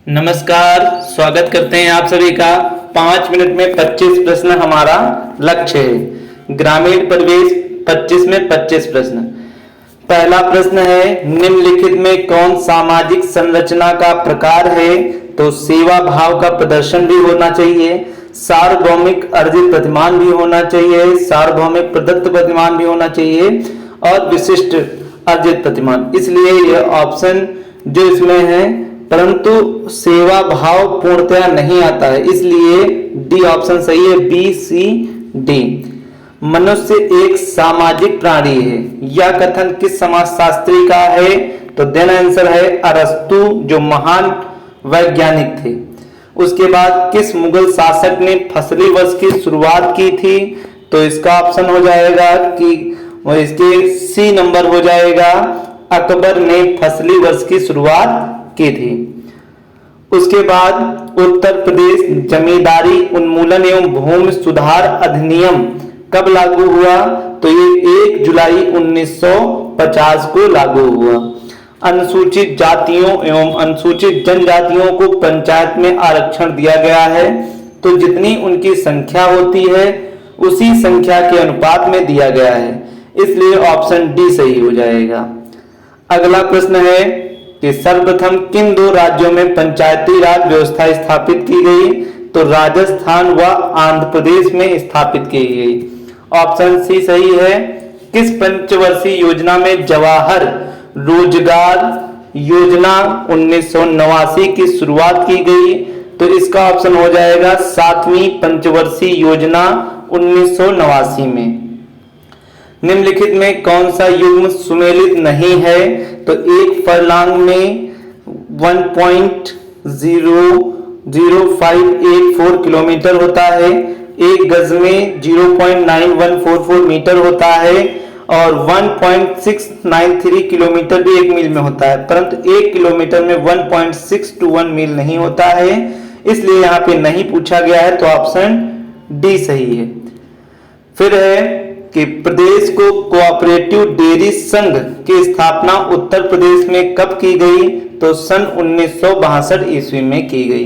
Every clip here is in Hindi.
नमस्कार, स्वागत करते हैं आप सभी का। 5 मिनट में 25 प्रश्न हमारा लक्ष्य है। ग्रामीण परिवेश 25 में 25 प्रश्न। पहला प्रश्न है, निम्नलिखित में कौन सामाजिक संरचना का प्रकार है? तो सेवा भाव का प्रदर्शन भी होना चाहिए, सार्वभौमिक अर्जित प्रतिमान भी होना चाहिए, सार्वभौमिक प्रदत्त प्रतिमान भी होना चाहिए और विशिष्ट अर्जित प्रतिमान। इसलिए यह ऑप्शन जो इसमें है, परंतु सेवा भाव पूर्णतया नहीं आता है, इसलिए डी ऑप्शन सही है। बी, सी, डी। मनुष्य एक सामाजिक प्राणी है, यह कथन किस समाजशास्त्री का है? तो देन आंसर है अरस्तु, जो महान वैज्ञानिक थे। उसके बाद किस मुगल शासक ने फसली वर्ष की शुरुआत की थी? तो इसका ऑप्शन हो जाएगा कि इसके सी नंबर हो जाएगा, अकबर ने फसली वर्ष की शुरुआत की थी। उसके बाद उत्तर प्रदेश जमींदारी उन्मूलन एवं भूमि सुधार अधिनियम कब लागू हुआ? तो ये 1 जुलाई 1950 को लागू हुआ। अनुसूचित जातियों एवं अनुसूचित जनजातियों को पंचायत में आरक्षण दिया गया है, तो जितनी उनकी संख्या होती है उसी संख्या के अनुपात में दिया गया है, इसलिए ऑप्शन डी सही हो जाएगा। अगला प्रश्न है कि सर्वप्रथम किन 2 राज्यों में पंचायती राज व्यवस्था स्थापित की गई? तो राजस्थान व आंध्र प्रदेश में स्थापित की गई। ऑप्शन सी सही है। किस पंचवर्षीय योजना में जवाहर रोजगार योजना 1989 की शुरुआत की गई? तो इसका ऑप्शन हो जाएगा 7वीं पंचवर्षीय योजना 1989 में। निम्नलिखित में कौन सा युग्म सुमेलित नहीं है? तो एक फरलांग में 1.00584 किलोमीटर होता है, एक गज में 0.9144 मीटर होता है और 1.693 किलोमीटर भी 1 मील में होता है, परंतु 1 किलोमीटर में 1.621 मील नहीं होता है, इसलिए यहाँ पे नहीं पूछा गया है, तो ऑप्शन डी सही है। फिर है कि प्रदेश को कोऑपरेटिव डेयरी संघ की स्थापना उत्तर प्रदेश में कब की गई? तो सन 1962 ईस्वी में की गई।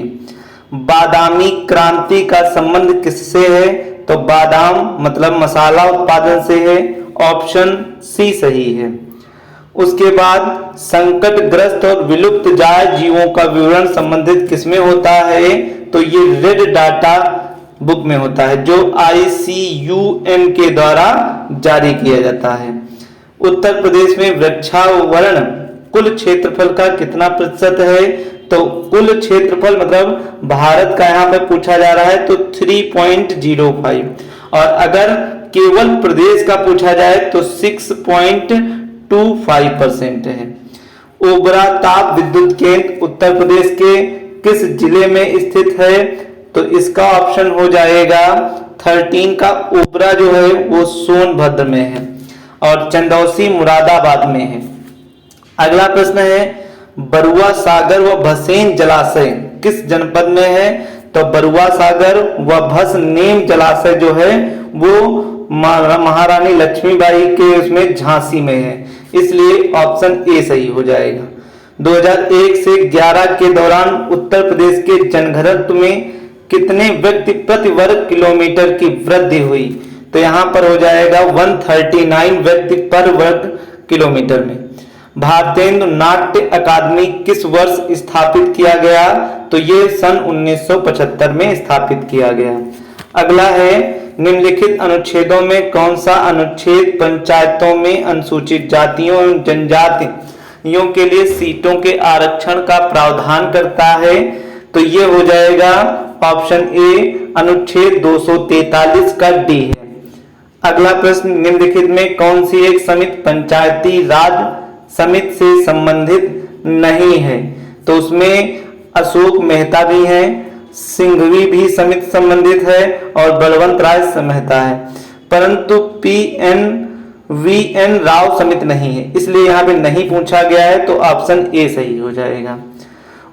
बादामी क्रांति का संबंध किससे है? तो बादाम मतलब मसाला उत्पादन से है, ऑप्शन सी सही है। उसके बाद संकटग्रस्त और विलुप्त जाय जीवों का विवरण संबंधित किसमें होता है? तो ये रेड डाटा बुक में होता है, जो ICUM के द्वारा जारी किया जाता है। उत्तर प्रदेश में वृक्षावरण कुल क्षेत्रफल का कितना प्रतिशत है? तो कुल क्षेत्रफल मतलब भारत का यहाँ पे पूछा जा रहा है, तो 3.05, और अगर केवल प्रदेश का पूछा जाए तो 6.25% है। ओबरा ताप विद्युत केंद्र उत्तर प्रदेश के किस जिले में स्थित है? तो इसका ऑप्शन हो जाएगा 13 का ओबरा जो है वो सोनभद्र में है और चंदौसी मुरादाबाद में है। अगला प्रश्न है, बरुआ सागर व भसेन जलाशय किस जनपद में है? तो बरुआ सागर व भसनेम जलाशय जो है वो महारानी लक्ष्मीबाई के उसमें झांसी में है, इसलिए ऑप्शन ए सही हो जाएगा। 2001 से 11 के दौरान उत्तर प्रदेश के जनघनत्व में कितने व्यक्ति प्रति वर्ग किलोमीटर की वृद्धि हुई? तो यहां पर हो जाएगा 139 व्यक्ति पर वर्ग किलोमीटर में। भारतेंदु नाट्य अकादमी किस वर्ष स्थापित किया गया? तो ये सन 1975 में स्थापित किया गया। अगला है, निम्नलिखित अनुच्छेदों में कौन सा अनुच्छेद पंचायतों में अनुसूचित जातियों एवं जनजातियों के लिए सीटों के आरक्षण का प्रावधान करता है? तो ये हो जाएगा ऑप्शन ए, अनुच्छेद 243 का डी है। अगला प्रश्न, निम्नलिखित में कौन सी एक समिति पंचायती राज समिति से संबंधित नहीं है? तो उसमें अशोक मेहता भी हैं, सिंघवी भी समिति संबंधित है और बलवंत राय मेहता है, परंतु PNVN राव समिति नहीं है, इसलिए यहाँ पे नहीं पूछा गया है, तो ऑप्शन ए सही हो जाएगा।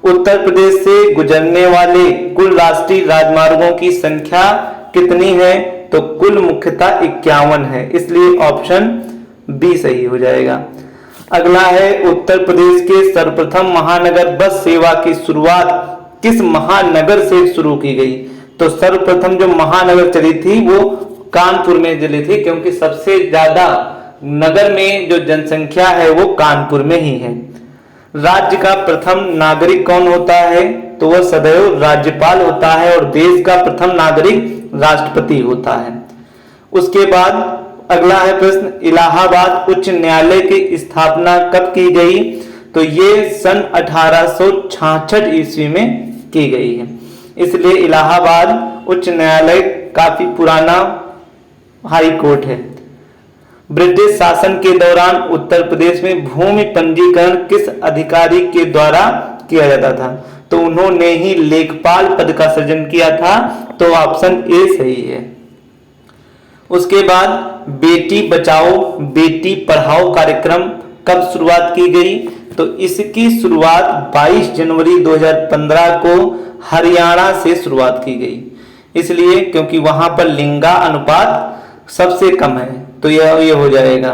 उत्तर प्रदेश से गुजरने वाले कुल राष्ट्रीय राजमार्गों की संख्या कितनी है? तो कुल मुख्यतः 51 है, इसलिए ऑप्शन बी सही हो जाएगा। अगला है, उत्तर प्रदेश के सर्वप्रथम महानगर बस सेवा की शुरुआत किस महानगर से शुरू की गई? तो सर्वप्रथम जो महानगर चली थी वो कानपुर में चली थी, क्योंकि सबसे ज्यादा नगर में जो जनसंख्या है वो कानपुर में ही है। राज्य का प्रथम नागरिक कौन होता है? तो वह सदैव राज्यपाल होता है, और देश का प्रथम नागरिक राष्ट्रपति होता है। उसके बाद अगला है प्रश्न, इलाहाबाद उच्च न्यायालय की स्थापना कब की गई? तो ये सन 1866 ईस्वी में की गई है। इसलिए इलाहाबाद उच्च न्यायालय काफी पुराना हाई कोर्ट है। ब्रिटिश शासन के दौरान उत्तर प्रदेश में भूमि पंजीकरण किस अधिकारी के द्वारा किया जाता था? तो उन्होंने ही लेखपाल पद का सृजन किया था। तो ऑप्शन ए सही है। उसके बाद बेटी बचाओ बेटी पढ़ाओ कार्यक्रम कब शुरुआत की गई? तो इसकी शुरुआत 22 जनवरी 2015 को हरियाणा से शुरुआत की गई, इसलिए क्योंकि वहां पर लिंगा अनुपात सबसे कम है, तो यह हो जाएगा।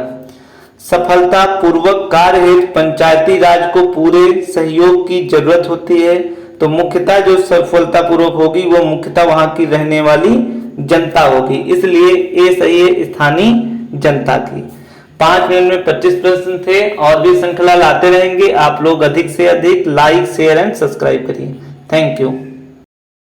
सफलता पूर्वक कार्य हेतु पंचायती राज को पूरे सहयोग की जरूरत होती है। तो मुख्यतः जो सफलतापूर्वक होगी वो मुख्यतः वहां की रहने वाली जनता होगी, इसलिए ए सही है, स्थानीय जनता की। 5 मिनट में 25 प्रश्न थे, और भी श्रृंखला लाते रहेंगे। आप लोग अधिक से अधिक लाइक शेयर एंड सब्सक्राइब करिए। Thank you.